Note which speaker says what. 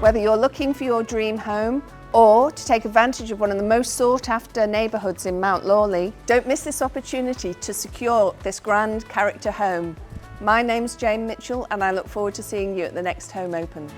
Speaker 1: Whether you're looking for your dream home or to take advantage of one of the most sought after neighbourhoods in Mount Lawley, don't miss this opportunity to secure this grand character home. My name's Jayne Mitchell and I look forward to seeing you at the next home open.